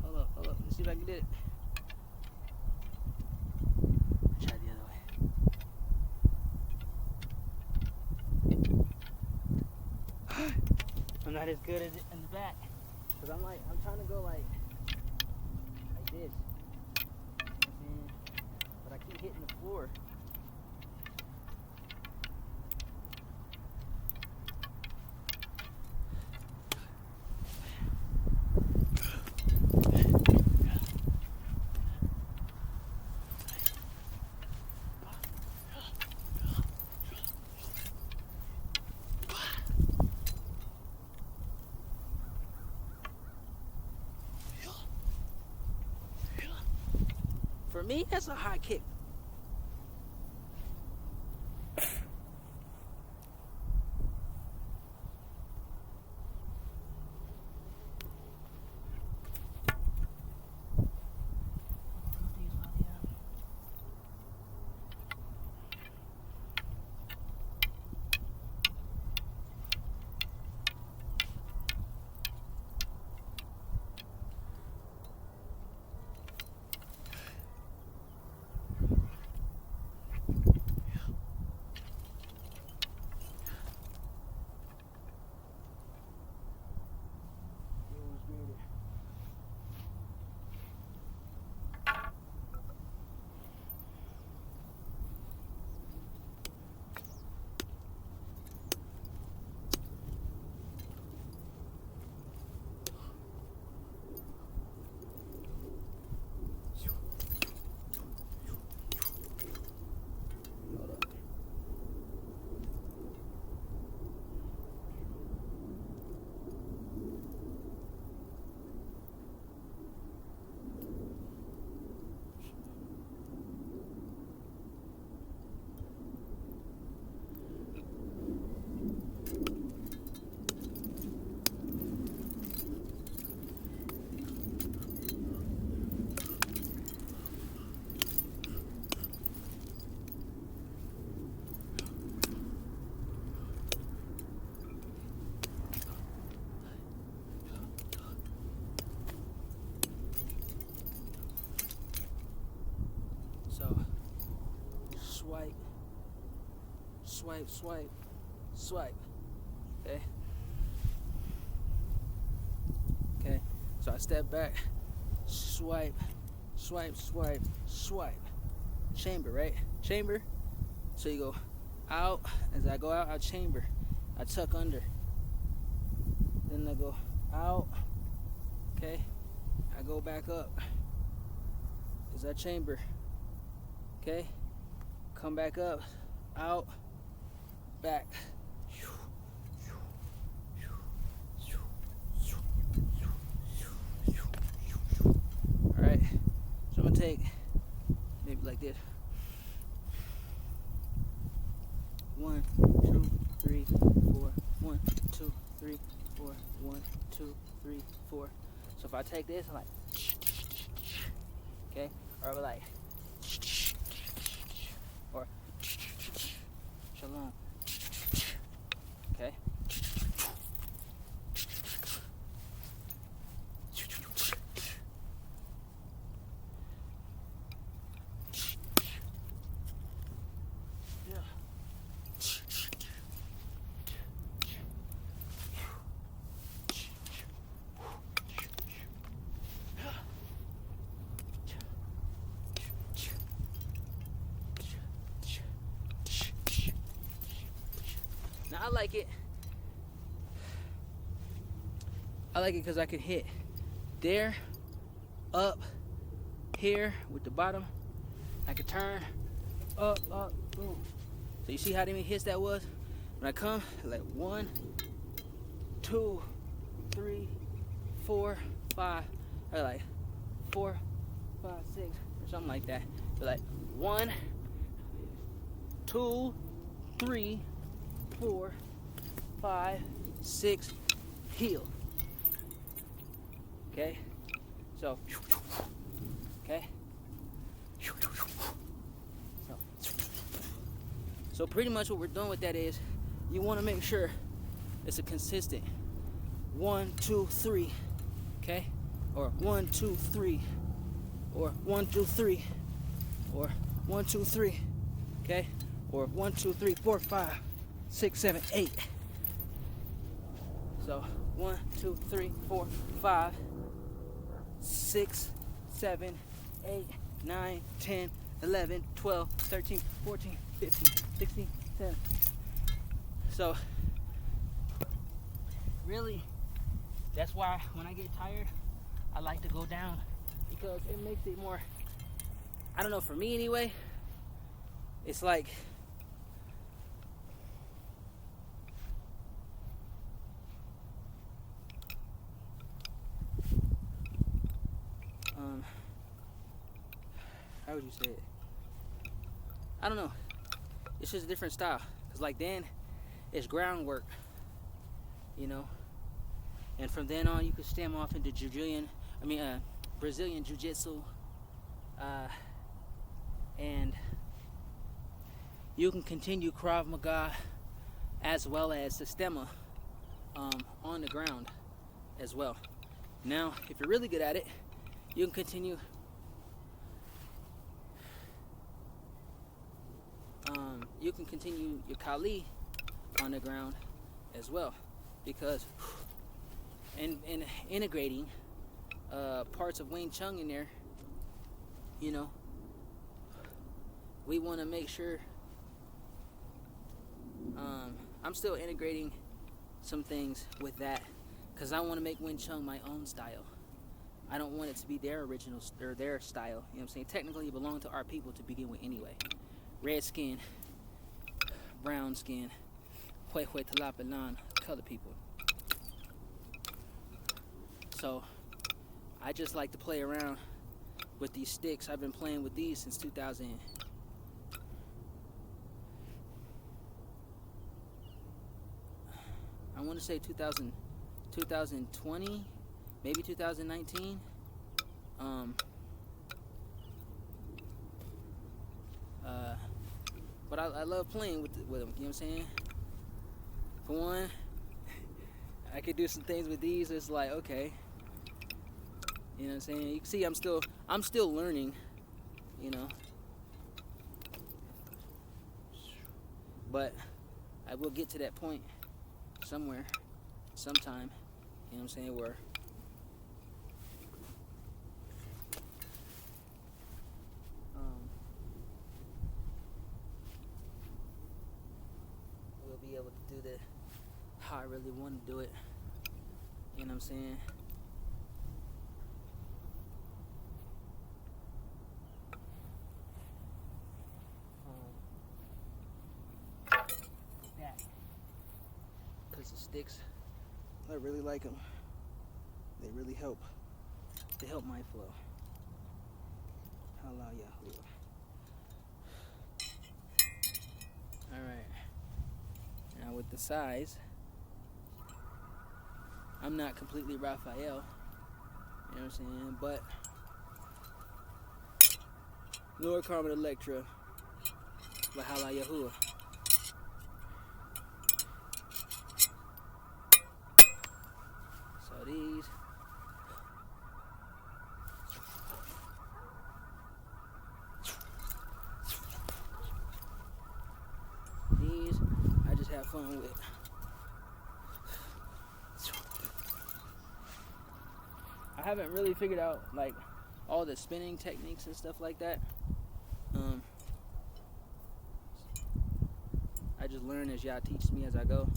Hold up. Let's see if I can get it. Try the other way. I'm not as good as it in the back. Cause I'm trying to go like this. But I keep hitting the floor. For me, that's a high kick. So, swipe, swipe, swipe, swipe. Okay. Okay. So I step back, swipe, swipe, swipe, swipe. Chamber, right? Chamber. So you go out. As I go out, I chamber. I tuck under. Then I go out. Okay. I go back up. Is that chamber? Okay. Come back up. Out. Back. Alright. So I'm gonna take maybe like this. 1, 2, 3, 4. 1, 2, 3, 4. 1, 2, 3, 4. So if I take this, I'm like, okay, or like, or shalom, okay. Now I like it because I can hit there, up, here with the bottom. I can turn, up, boom. So you see how many hits that was? When I come, like 1, 2, 3, 4, 5, or like 4, 5, 6, or something like that. Be like 1, 2, 3, 4, 5, 6, heel. Okay? So, okay? So pretty much what we're doing with that is you want to make sure it's a consistent 1, 2, 3, okay? Or 1, 2, 3, or 1, 2, 3, or 1, 2, 3, okay? Or 1, 2, 3, 4, 5, 6, 7, 8. So 1, 2, 3, 4, 5, 6, 7, 8, 9, 10, 11, 12, 13, 14, 15, 16, 17. So really, that's why when I get tired, I like to go down, because it makes it more, I don't know, for me anyway, it's like how would you say it? I don't know. It's just a different style. Cause like then, it's groundwork, you know. And from then on, you could stem off into Brazilian Jiu-Jitsu, and you can continue Krav Maga as well as Sistema on the ground as well. Now, if you're really good at it, you can continue your Kali on the ground as well, because in integrating parts of Wing Chun in there, you know, we want to make sure I'm still integrating some things with that, because I want to make Wing Chun my own style. I don't want it to be their original or their style. You know what I'm saying? Technically, it belonged to our people to begin with anyway. Red skin, brown skin, Hue Talapalan, colored people. So I just like to play around with these sticks. I've been playing with these since 2000. I want to say 2020, maybe 2019. But I love playing with them, you know what I'm saying? For one, I could do some things with these. It's like, okay, you know what I'm saying? You can see I'm still learning, you know. But I will get to that point somewhere, sometime, you know what I'm saying, where we'll be able to do that how I really want to do it, you know what I'm saying. Because the sticks, I really like them. They really help. They help my flow. HALALYAHUAH. Alright. Now with the size, I'm not completely Raphael. You know what I'm saying? But Lord Carmen Electra by HALALYAHUAH. So these I just have fun with. I haven't really figured out like all the spinning techniques and stuff like that. I just learn as y'all teach me as I go,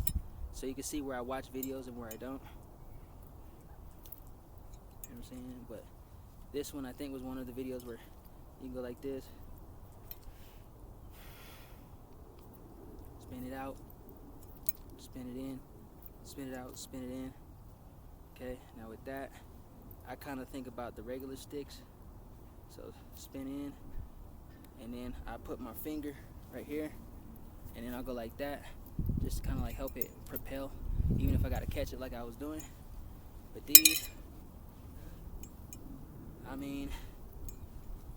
so you can see where I watch videos and where I don't. You know what I'm saying? But this one I think was one of the videos where you can go like this, spin it out, spin it in, spin it out, spin it in. Okay, now with that, I kind of think about the regular sticks. So spin in, and then I put my finger right here, and then I'll go like that, just to kind of like help it propel, even if I gotta catch it like I was doing. But these, I mean,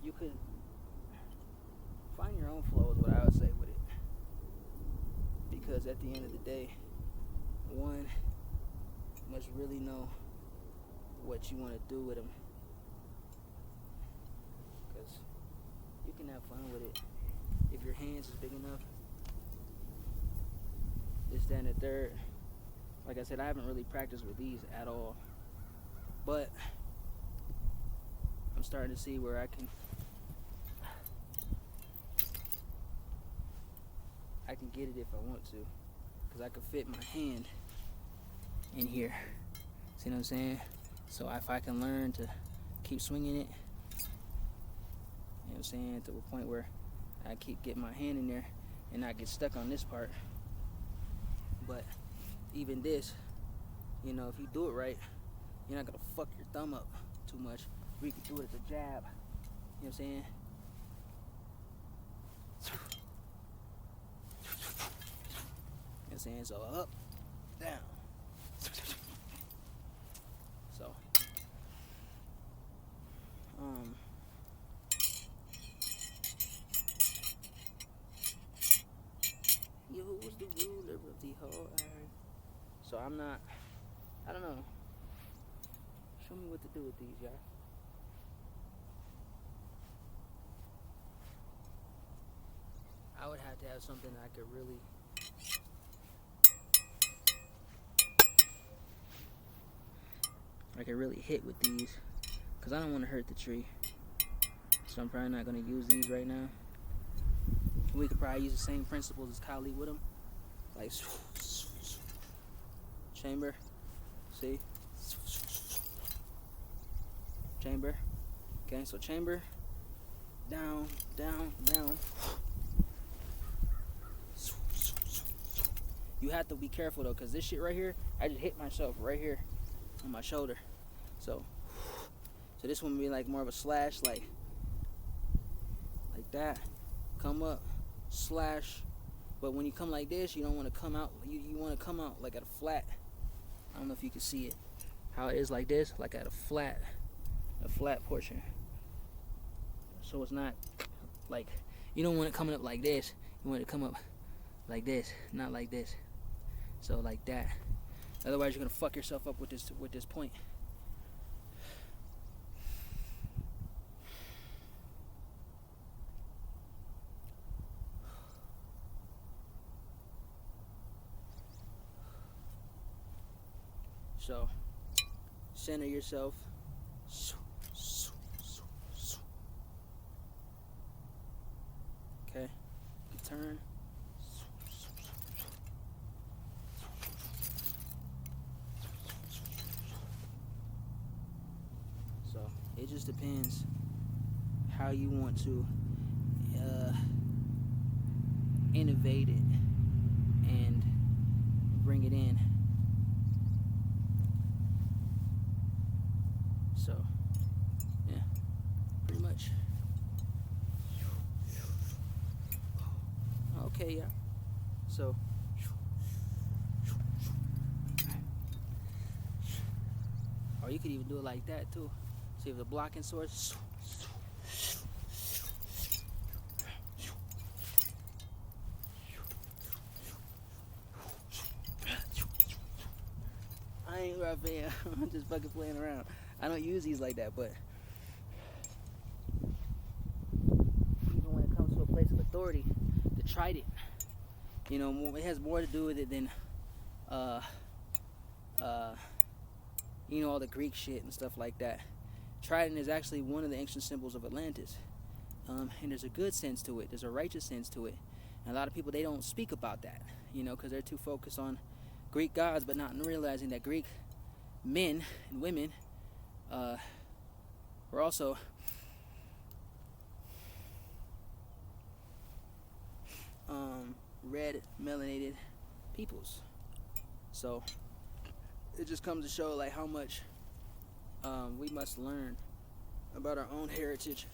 you could find your own flow is what I would say with it, because at the end of the day, one must really know what you want to do with them, because you can have fun with it if your hands is big enough. This, that, and the third. Like I said, I haven't really practiced with these at all, but I'm starting to see where I can get it if I want to, because I could fit my hand in here. See what I'm saying? So if I can learn to keep swinging it, you know what I'm saying, to a point where I keep getting my hand in there and not get stuck on this part. But even this, you know, if you do it right, you're not gonna fuck your thumb up too much. Or you can do it as a jab. You know what I'm saying? You know what I'm saying? So up, down. So, Yahuwah was the ruler of the whole earth. So I don't know. Show me what to do with these, y'all. I would have to have something I could really hit with these, because I don't want to hurt the tree. So I'm probably not going to use these right now. We could probably use the same principles as Kali with them. Like chamber. See? Chamber. Okay, so chamber. Down, down, down. You have to be careful though, because this shit right here, I just hit myself right here on my shoulder. So this one would be like more of a slash, like that. Come up, slash. But when you come like this, you don't want to come out. You want to come out like at a flat. I don't know if you can see it. How it is like this, like at a flat portion. So it's not like, you don't want it coming up like this. You want it to come up like this, not like this. So like that. Otherwise, you're gonna fuck yourself up with this point. So center yourself. Okay, you turn. So it just depends how you want to innovate it and bring it in. So yeah, pretty much. Okay, yeah. So or you could even do it like that too. See if the blocking source. I ain't rapping. I'm just fucking playing around. I don't use these like that, but even when it comes to a place of authority, the trident, you know, it has more to do with it than you know, all the Greek shit and stuff like that. Trident is actually one of the ancient symbols of Atlantis, and there's a good sense to it. There's a righteous sense to it, and a lot of people, they don't speak about that, you know, because they're too focused on Greek gods, but not realizing that Greek men and women were also red melanated peoples. So it just comes to show like how much we must learn about our own heritage.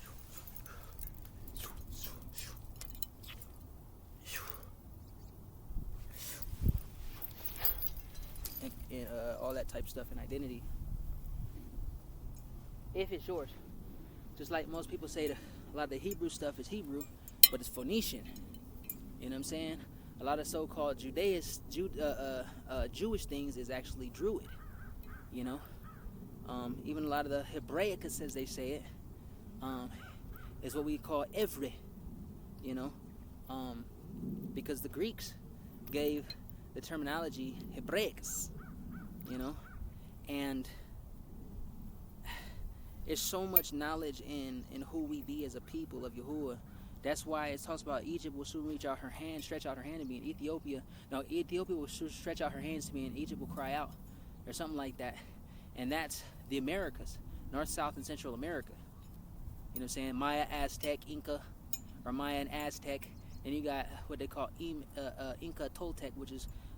and all that type of stuff and identity. If it's yours. Just like most people say, a lot of the Hebrew stuff is Hebrew, but it's Phoenician. You know what I'm saying? A lot of so-called Jewish things is actually Druid. You know? Even a lot of the Hebraic, as they say it, is what we call Evre. You know? Because the Greeks gave the terminology Hebraics. You know? And there's so much knowledge in who we be as a people of Yahuwah. That's why it talks about Egypt will soon reach out her hand, stretch out her hand to me in Ethiopia. No, Ethiopia will stretch out her hands to me and Egypt will cry out. Or something like that. And that's the Americas. North, South, and Central America. You know what I'm saying? Maya, Aztec, Inca, or Maya and Aztec. And you got what they call Inca Toltec, which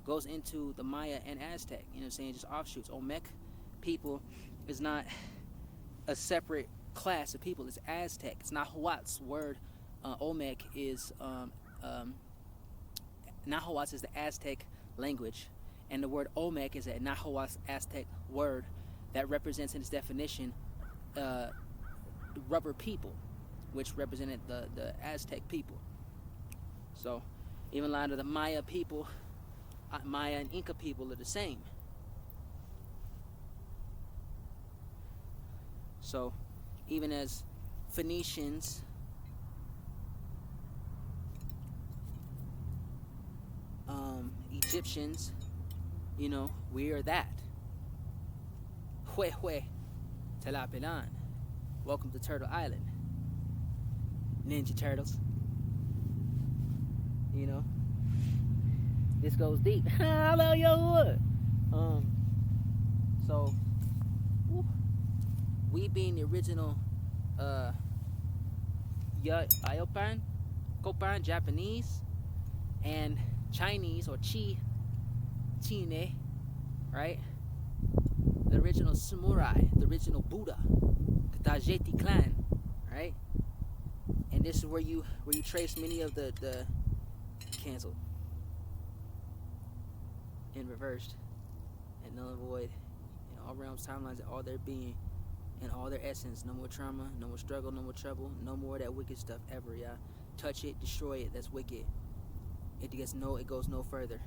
goes into the Maya and Aztec. You know what I'm saying? Just offshoots. Olmec people is not a separate class of people. It's Aztec. It's Nahuatl word. Olmec is Nahuatl is the Aztec language, and the word Olmec is a Nahuatl Aztec word that represents in its definition rubber people, which represented the Aztec people. So even a lot of the Maya people, Maya and Inca people are the same. So even as Phoenicians, Egyptians, you know, we are that. Hue Telapelan. Welcome to Turtle Island. Ninja Turtles. You know, this goes deep. HALALYAHUAH. So we being the original Iopan, Kopan, Japanese, and Chinese or Chine, right? The original samurai, the original Buddha, the Dajeti clan, right? And this is where you trace many of the canceled and reversed and null and void in all realms, timelines, and all their being and all their essence. No more trauma, no more struggle, no more trouble, no more of that wicked stuff ever, yeah. Touch it, destroy it, that's wicked. It goes no further.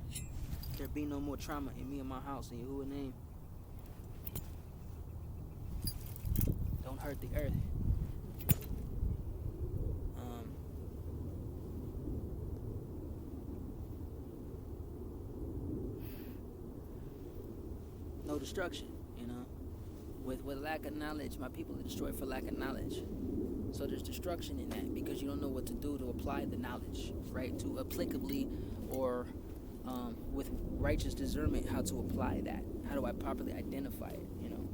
There be no more trauma in me and my house in Yahuwah's name. Don't hurt the earth. No destruction, you know. With lack of knowledge, my people are destroyed for lack of knowledge. So there's destruction in that because you don't know what to do to apply the knowledge, right? To applicably or with righteous discernment, how to apply that. How do I properly identify it, you know?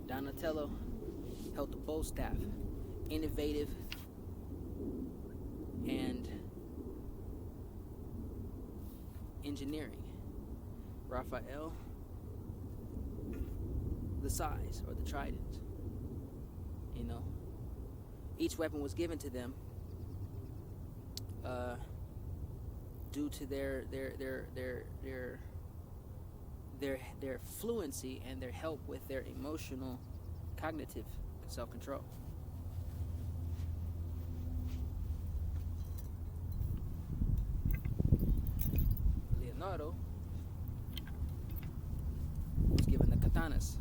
Donatello held the bow staff, innovative and engineering. Raphael, the size or the trident. You know, each weapon was given to them due to their fluency and their help with their emotional, cognitive self-control. Leonardo was given the katanas.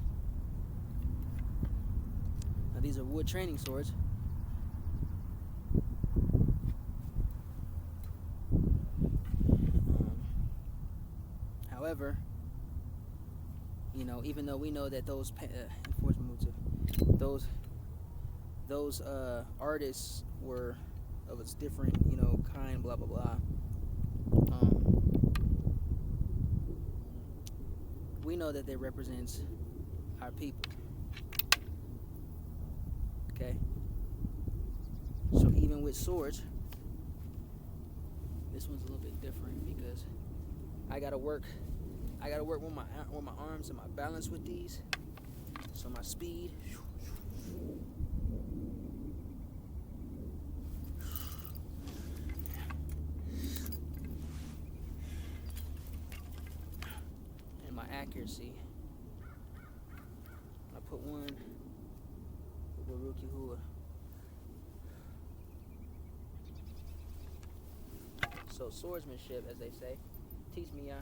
Now these are wood training swords. However, you know, even though we know that those those artists were of a different, you know, kind, blah blah blah. We know that they represents our people. Okay. So even with swords, this one's a little bit different because I gotta work with my arms and my balance with these. So my speed. accuracy. I put one with HALALYAHUAH. So swordsmanship, as they say. Teach me, y'all.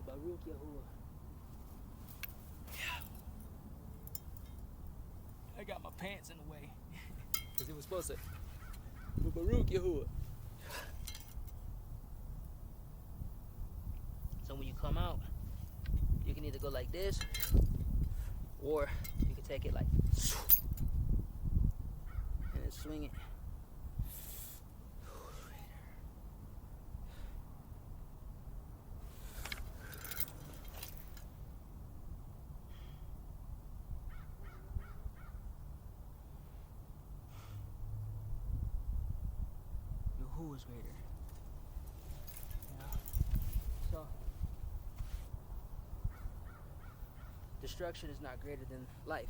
HALALYAHUAH. I got my pants in the way. Because it was supposed to. HALALYAHUAH. So when you come out, you can either go like this, or you can take it like, and then swing it. Yahuah's Raider. So destruction is not greater than life.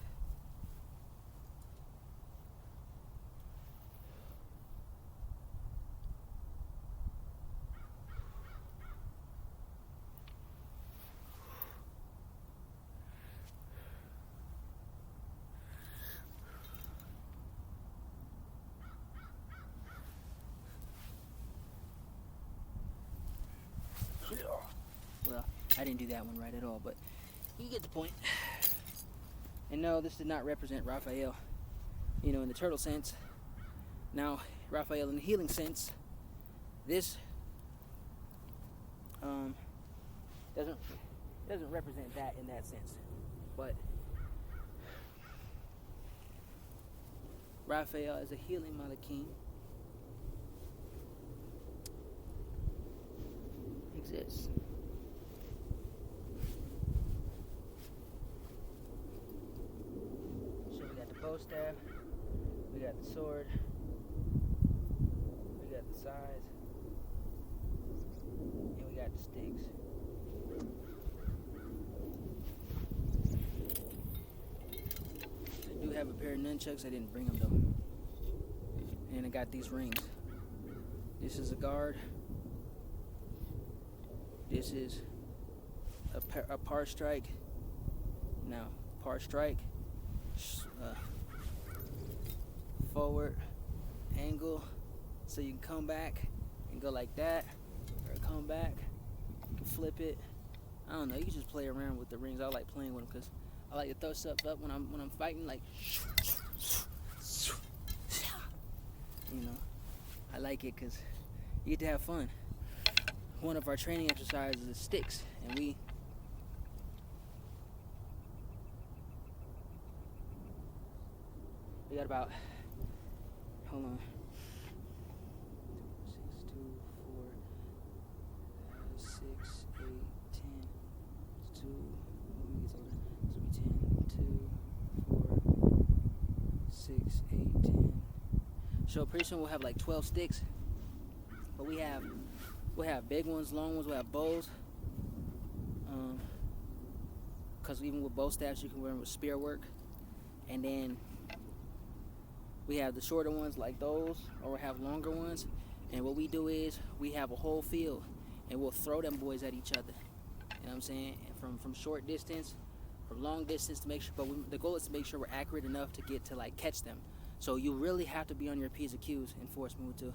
Well, I didn't do that one right at all, but you get the point. And no, this did not represent Raphael, you know, in the turtle sense. Now, Raphael in the healing sense, this doesn't represent that in that sense. But Raphael is a healing Malakim. Exists. So we got the bow staff, we got the sword, we got the sides, and we got the sticks. I do have a pair of nunchucks, I didn't bring them though. And I got these rings. This is a guard. This is a par strike. Now, par strike, forward, angle, so you can come back and go like that, or come back, you can flip it. I don't know, you can just play around with the rings. I like playing with them because I like to throw stuff up when I'm fighting, like, you know, I like it because you get to have fun. One of our training exercises is sticks, and we got about, hold on, 6, 2, 4, 6, 8, 10, 2, so 10, 2, 4, 6, 8, 10. So pretty soon we'll have like 12 sticks, but we'll have big ones, long ones, we'll have bows. Because even with bow staffs, you can wear them with spear work. And then we have the shorter ones like those, or we have longer ones. And what we do is we have a whole field, and we'll throw them boys at each other. You know what I'm saying? And from short distance, from long distance, to make sure. But the goal is to make sure we're accurate enough to get to like catch them. So you really have to be on your P's and Q's in Force Move to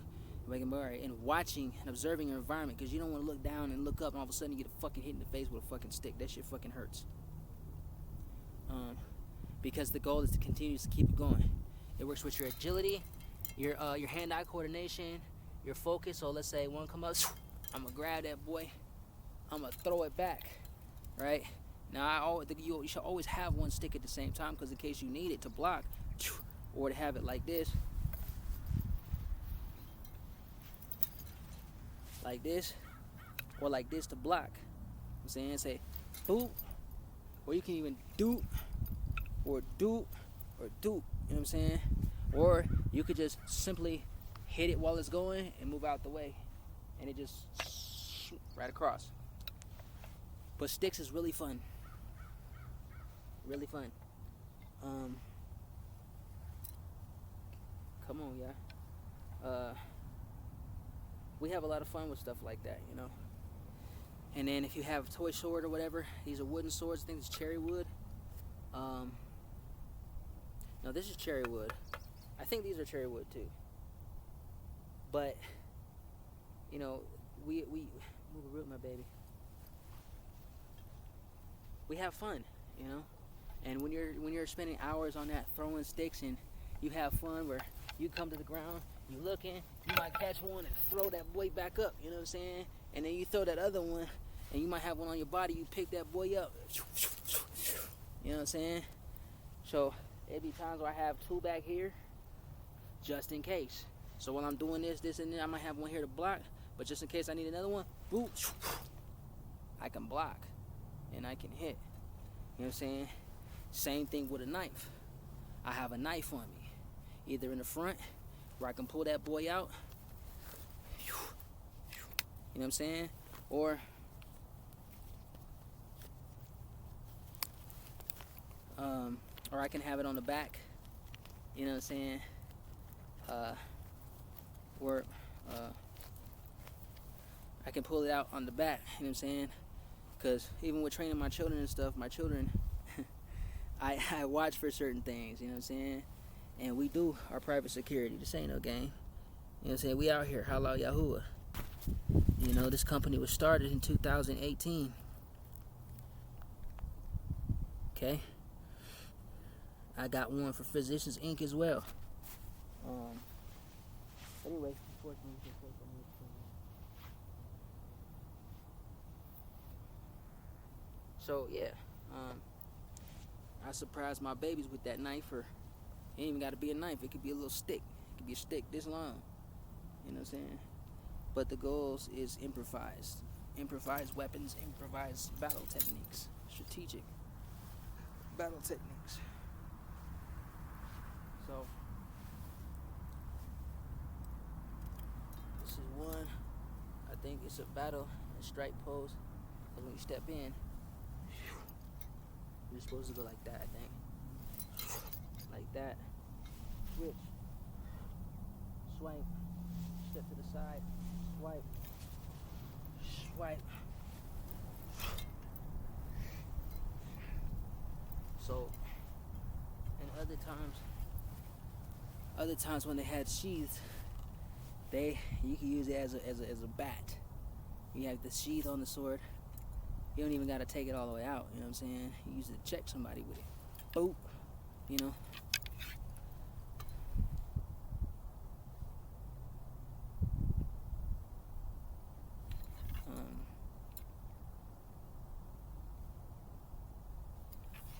and watching and observing your environment, because you don't want to look down and look up and all of a sudden you get a fucking hit in the face with a fucking stick. That shit fucking hurts. Because the goal is to continue to keep it going. It works with your agility, your hand-eye coordination, your focus. So let's say one come up, I'm gonna grab that boy, I'm gonna throw it back, right? Now you should always have one stick at the same time, because in case you need it to block, or to have it like this, or like this to block. I'm saying, say boop, or you can even do, or do, or do. You know what I'm saying? Or you could just simply hit it while it's going and move out the way, and it just right across. But sticks is really fun. Really fun. Come on, yeah. We have a lot of fun with stuff like that, you know. And then if you have a toy sword or whatever, these are wooden swords. I think it's cherry wood. No, this is cherry wood. I think these are cherry wood too. But you know, we move a root, my baby. We have fun, you know. And when you're spending hours on that throwing sticks, and you have fun where you come to the ground, you looking, you might catch one and throw that boy back up, you know what I'm saying? And then you throw that other one, and you might have one on your body, you pick that boy up. You know what I'm saying? So it'd be times where I have two back here, just in case. So while I'm doing this and that, I might have one here to block, but just in case I need another one, boop, I can block, and I can hit. You know what I'm saying? Same thing with a knife. I have a knife on me, either in the front, where I can pull that boy out, you know what I'm saying? Or I can have it on the back, you know what I'm saying? Where I can pull it out on the back, you know what I'm saying? Because even with training my children and stuff, my children, I watch for certain things, you know what I'm saying? And we do our private security. This ain't no game. You know what I'm saying? We out here, HALALYAHUAH. You know, this company was started in 2018. Okay? I got one for Physicians Inc. as well. Anyway, so yeah, I surprised my babies with that knife. Or it ain't even got to be a knife. It could be a little stick. It could be a stick this long. You know what I'm saying? But the goals is improvised weapons, improvised battle techniques, strategic battle techniques. So this is one. I think it's a battle and strike pose. So when you step in, you're supposed to go like that, I think. Like that. Switch. Swipe. Step to the side. Swipe. Swipe. So, and other times when they had sheaths, you can use it as a bat. You have the sheath on the sword. You don't even got to take it all the way out. You know what I'm saying? You use it to check somebody with it. Boop. You know.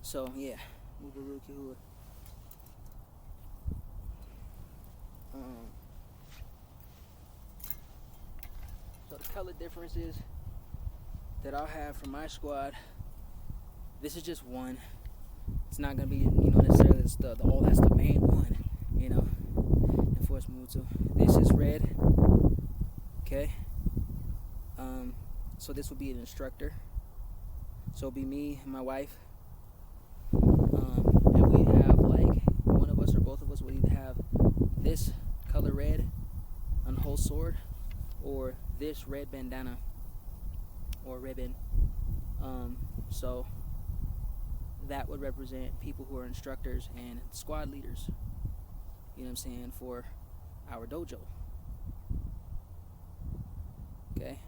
So yeah, Mubaruki. So the color differences that I'll have for my squad. This is just one. It's not gonna be, you know, necessarily that's the main one. You know, enforcement move to. This is red. Okay. So this will be an instructor. So it'll be me and my wife. And we have like one of us or both of us would either have this color red on the whole sword, or this red bandana or ribbon. So that would represent people who are instructors and squad leaders, you know what I'm saying, for our dojo. Okay.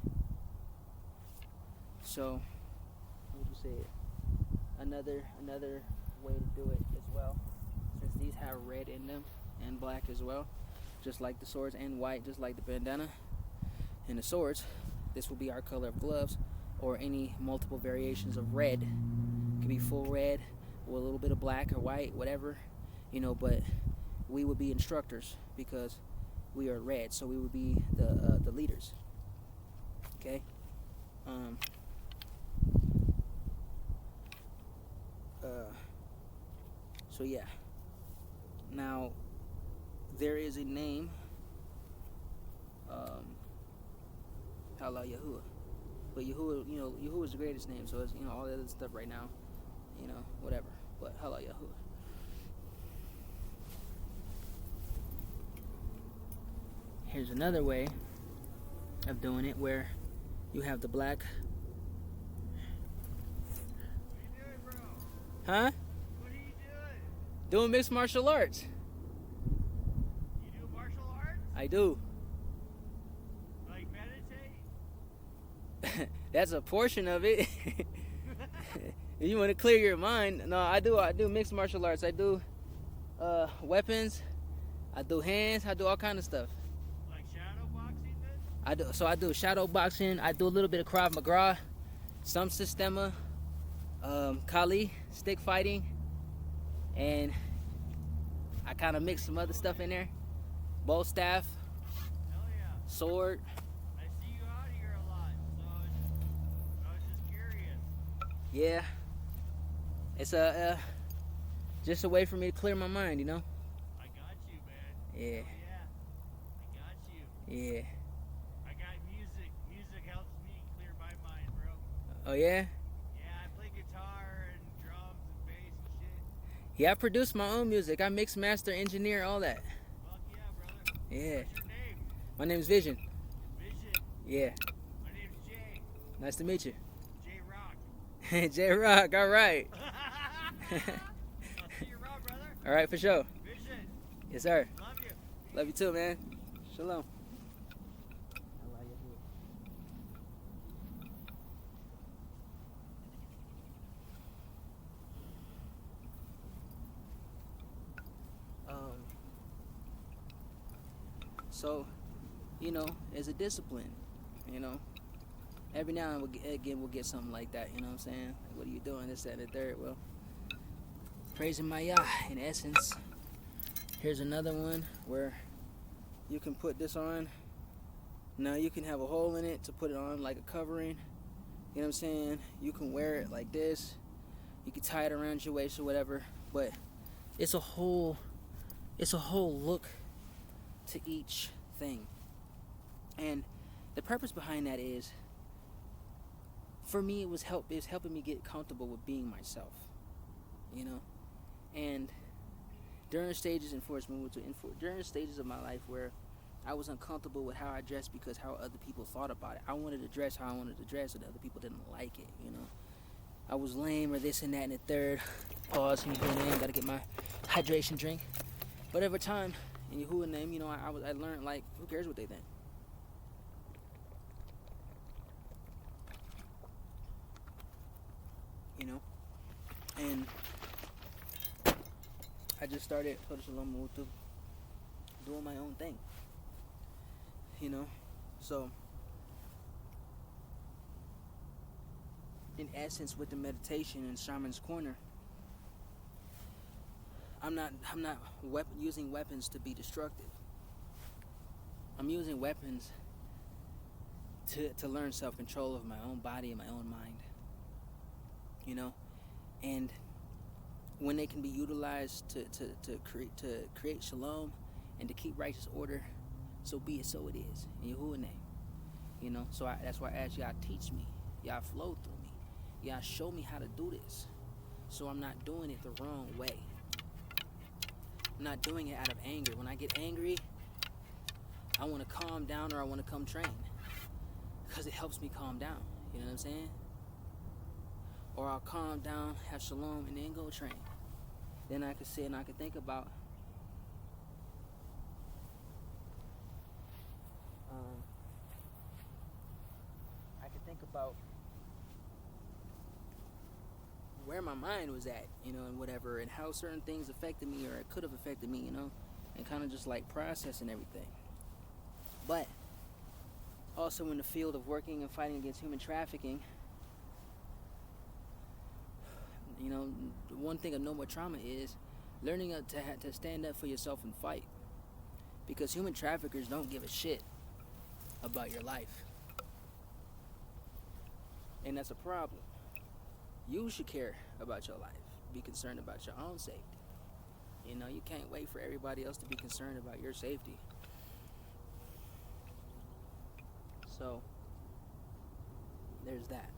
So what would you say? Another way to do it as well, since these have red in them and black as well, just like the swords, and white just like the bandana and the swords. This will be our color of gloves, or any multiple variations of red. It could be full red or a little bit of black or white, whatever, you know, but we would be instructors because we are red, so we would be the leaders. Okay. So yeah. Now there is a name, HALALYAHUAH. But Yahuwah, Yahuwah is the greatest name. So it's, all the other stuff right now, whatever. But Halalyahua. Here's another way of doing it where you have the black. What are you doing, bro? Huh? What are you doing? Doing mixed martial arts. You do martial arts? I do. Like meditate? That's a portion of it. If you want to clear your mind, no, I do mixed martial arts. I do weapons. I do hands. I do all kind of stuff. Like shadow boxing then? I do shadow boxing. I do a little bit of Krav Maga, some Sistema, Kali, stick fighting, and I kind of mix some other stuff in there. Bow staff, Hell yeah. sword. I see you out here a lot, so I was just curious. Yeah, it's just a way for me to clear my mind, I got you, man. Yeah. Oh, yeah. I got you. Yeah. I got music. Music helps me clear my mind, bro. Oh yeah. Yeah, I play guitar and drums and bass and shit. Yeah, I produce my own music. I mix, master, engineer, all that. Fuck yeah, brother. Yeah. What's your name? My name's Vision. Vision. Yeah. My name's Jay. Nice to meet you. J Rock. J Rock. All right. I'll see you around, brother. All right, for sure. Vision. Yes, sir. Love you. Love you too, man. Shalom. So, as a discipline, every now and again we'll get something like that, you know what I'm saying? Like, what are you doing, this, that, and the third? Well, praising my Yah, in essence. Here's another one where you can put this on. Now you can have a hole in it to put it on like a covering, you know what I'm saying? You can wear it like this. You can tie it around your waist or whatever, but it's a whole look to each thing. And the purpose behind that is, for me, it was helping me get comfortable with being myself, and during stages during stages of my life where I was uncomfortable with how I dressed because how other people thought about it. I wanted to dress how I wanted to dress, and other people didn't like it, I was lame or this and that and the third. Pause, gotta get my hydration drink. But over time, in Yahuwah name, I learned, like, who cares what they think? And I just started doing my own thing. So in essence, with the meditation in Shaman's Corner, I'm not using weapons to be destructive. I'm using weapons to learn self-control of my own body and my own mind. And when they can be utilized to create shalom and to keep righteous order, so be it, so it is. In Yahuwah name. So that's why I ask y'all, teach me. Y'all flow through me. Y'all show me how to do this, so I'm not doing it the wrong way. I'm not doing it out of anger. When I get angry, I want to calm down, or I want to come train, because it helps me calm down. You know what I'm saying? Or I'll calm down, have shalom, and then go train. Then I can sit and I can think about where my mind was at, and whatever, and how certain things affected me, or it could have affected me, and kind of just like processing everything. But also in the field of working and fighting against human trafficking, the one thing of no more trauma is learning to stand up for yourself and fight, because human traffickers don't give a shit about your life, and that's a problem. You should care about your life, be concerned about your own safety. You can't wait for everybody else to be concerned about your safety. So there's that.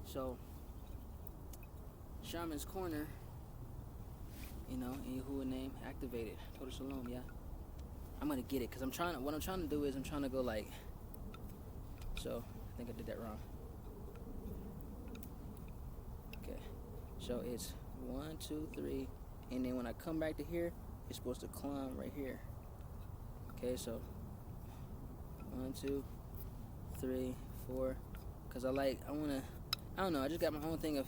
So, Shaman's Corner, in Yahuwah name, activated. Total Shalom, yeah. I'm gonna get it, because what I'm trying to do is I'm trying to go like, so, I think I did that wrong. Okay, so it's 1, 2, 3, and then when I come back to here, it's supposed to climb right here. Okay, so 1, 2, 3, 4, because I don't know, I just got my own thing of,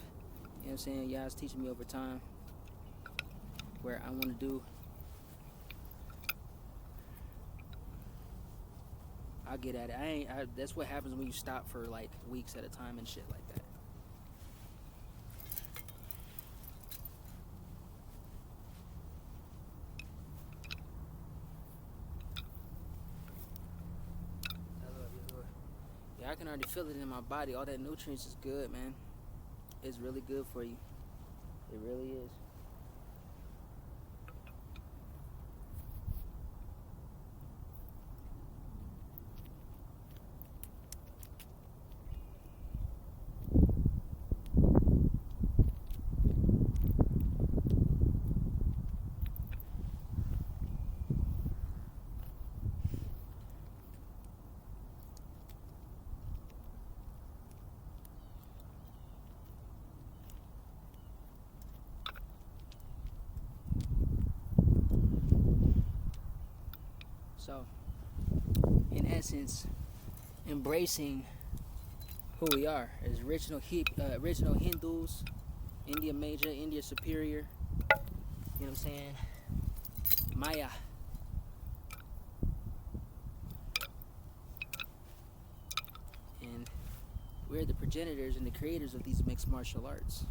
what I'm saying, Yah's teaching me over time, where I want to do, I'll get at it. That's what happens when you stop for like weeks at a time and shit like that. Yeah, I can already feel it in my body. All that nutrients is good, man. It's really good for you. It really is. So, in essence, embracing who we are as original Hindus, India Major, India Superior, you know what I'm saying? Maya. And we're the progenitors and the creators of these mixed martial arts.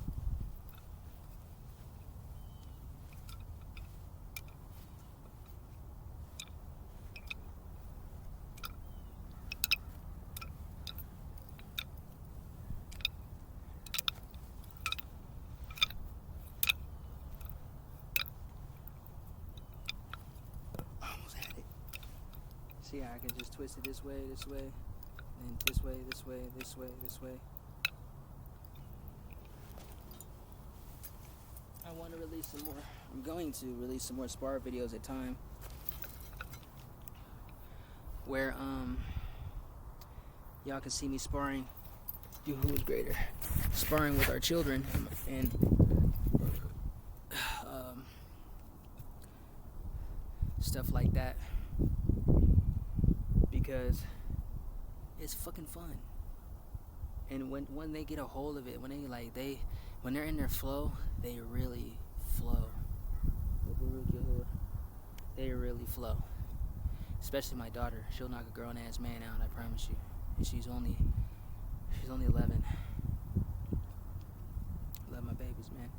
Almost had it. See how I can just twist it this way, and this way, this way, this way, this way. I want to release some more. I'm going to release some more spar videos at time where y'all can see me sparring. Who's greater? Sparring with our children and stuff like that, because it's fucking fun. And when they get a hold of it, when they're in their flow, they really flow. They really flow. Especially my daughter. She'll knock a grown ass man out, I promise you. And she's only 11. Love my babies, man.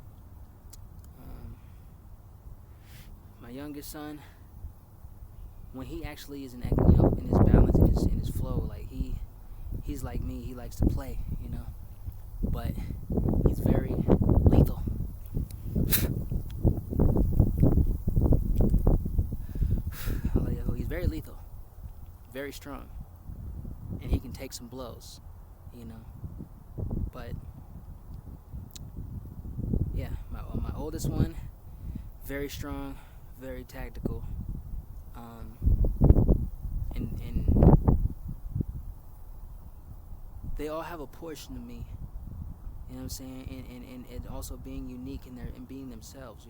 My youngest son, when he actually is in his balance, in his flow, like he's like me. He likes to play, but he's very lethal. He's very lethal, very strong, and he can take some blows, But yeah, my oldest one, very strong, very tactical, and they all have a portion of me. You know what I'm saying? And also being unique and being themselves,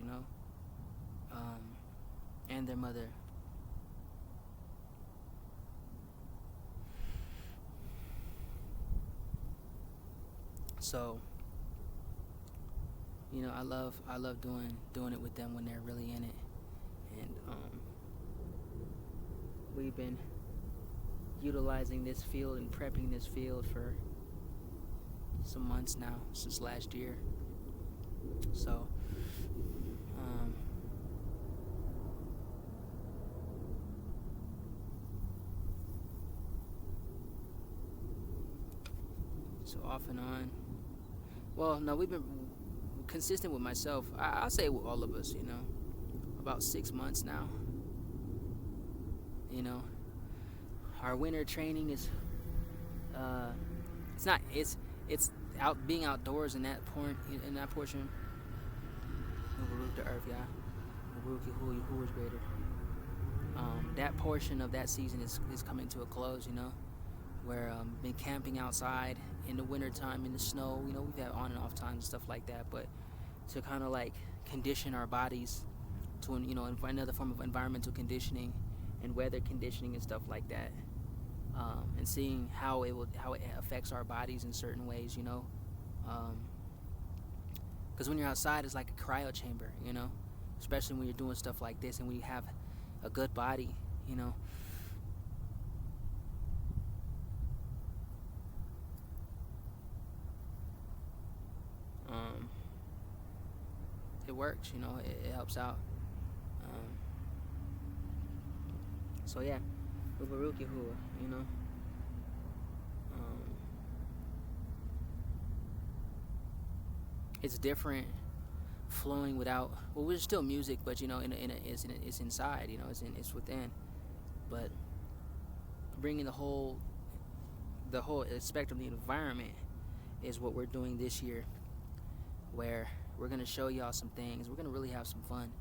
and their mother. So, I love doing it with them when they're really in it. And we've been utilizing this field and prepping this field for some months now, since last year. So off and on. Well, no, we've been consistent with myself. I'll say with all of us, about 6 months now. Our winter training is uh, it's not. It's out being outdoors in that portion. Baruch the earth, yeah. Baruch Yahuwah, Yahuwah is greater. That portion of that season is coming to a close. Where been camping outside in the wintertime in the snow. We've had on and off times and stuff like that, but to kind of like condition our bodies to another form of environmental conditioning and weather conditioning and stuff like that, and seeing how it affects our bodies in certain ways. Because when you're outside, it's like a cryo chamber. Especially when you're doing stuff like this and when you have a good body. It works, it helps out. So yeah, Baruch Yahuwah, it's different flowing without. Well, we're still music, but it's inside, it's within. But bringing the whole spectrum of the environment is what we're doing this year, where we're gonna show y'all some things. We're gonna really have some fun.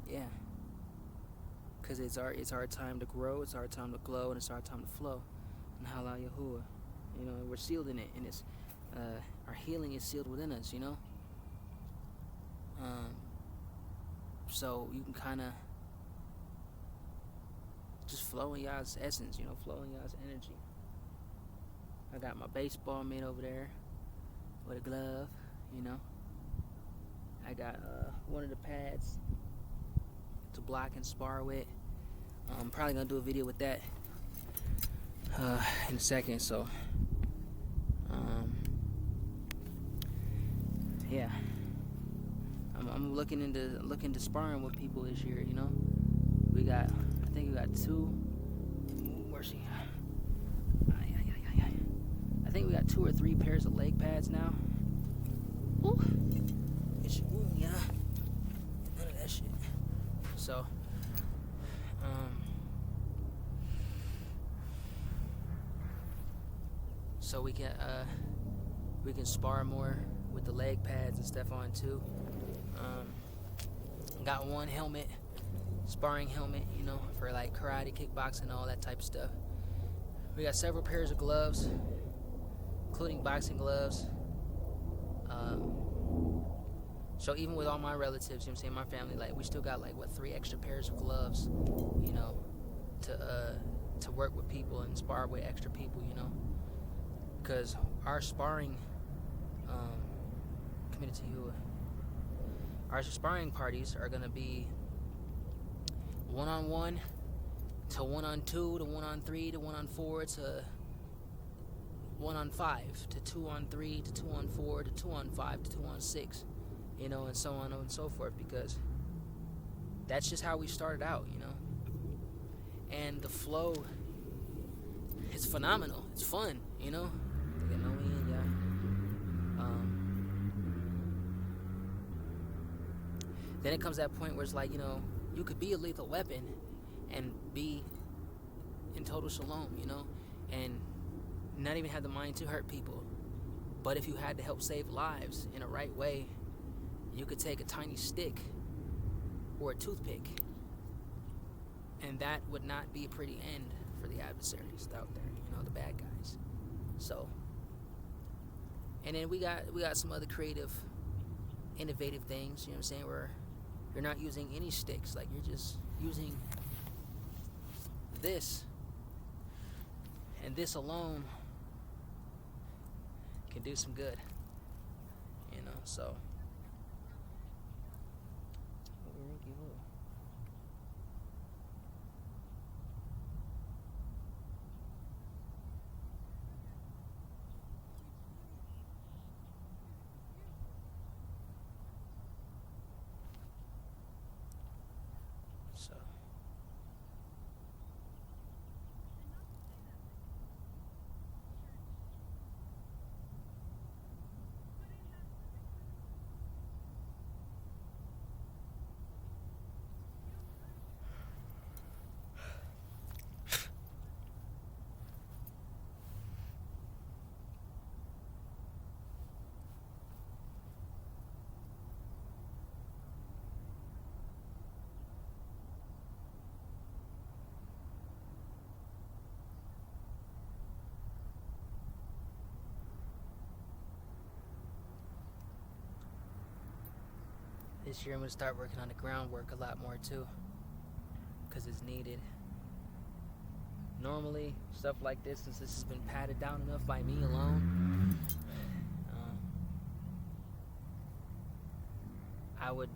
Yeah, because it's our time to grow. It's our time to glow, and it's our time to flow. And HALALYAHUAH, and we're sealed in it, and it's our healing is sealed within us. So you can kind of just flow in y'all's essence, flow in y'all's energy. I got my baseball mitt over there with a glove, I got one of the pads to block and spar with. I'm probably gonna do a video with that in a second. So, yeah, I'm looking into sparring with people this year. I think we got two. Where's she? I think we got 2 or 3 pairs of leg pads now. Ooh. Yeah. None of that shit. So, so we can spar more with the leg pads and stuff on too. Got one helmet, sparring helmet, for like karate, kickboxing, all that type of stuff. We got several pairs of gloves, including boxing gloves. So even with all my relatives, my family, like we still got 3 extra pairs of gloves, to work with people and spar with extra people, because our sparring, committed to you, our sparring parties are gonna be 1-on-1 to 1-on-2 to 1-on-3 to 1-on-4 to 1-on-5 to 2-on-3 to 2-on-4 to 2-on-5 to 2-on-6, and so on and so forth, because that's just how we started out, and the flow is phenomenal. It's fun, then it comes that point where it's like, you could be a lethal weapon and be in total shalom, and not even have the mind to hurt people. But if you had to help save lives in a right way, you could take a tiny stick or a toothpick, and that would not be a pretty end for the adversaries out there, the bad guys. So, and then we got some other creative, innovative things, where you're not using any sticks, like you're just using this, and this alone can do some good, so. So. this year I'm gonna start working on the groundwork a lot more too, because it's needed. Normally, stuff like this, since this has been padded down enough by me alone, I would,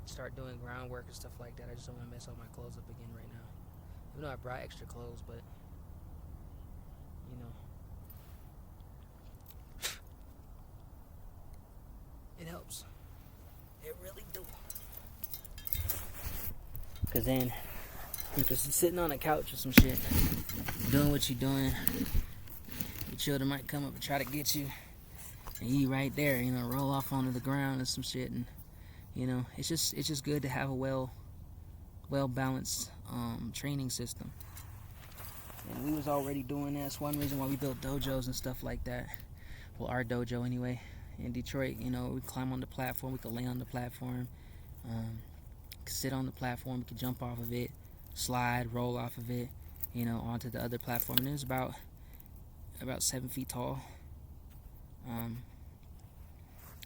start doing groundwork and stuff like that. I just don't want to mess all my clothes up again right now. Even though I brought extra clothes, but it helps. It really do. Cause then, you're just sitting on a couch or some shit, doing what you're doing, your children might come up and try to get you, and you right there, roll off onto the ground and some shit, and it's just good to have a well balanced training system. And we was already doing that. That's one reason why we built dojos and stuff like that. Well, our dojo anyway. In Detroit, we climb on the platform, we could lay on the platform, could sit on the platform, we could jump off of it, slide, roll off of it, onto the other platform. And it was about 7 feet tall.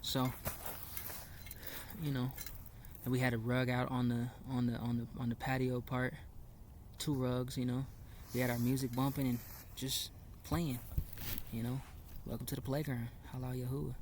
So, and we had a rug out on the patio part, 2 rugs. We had our music bumping and just playing. Welcome to the playground. Halalyahua.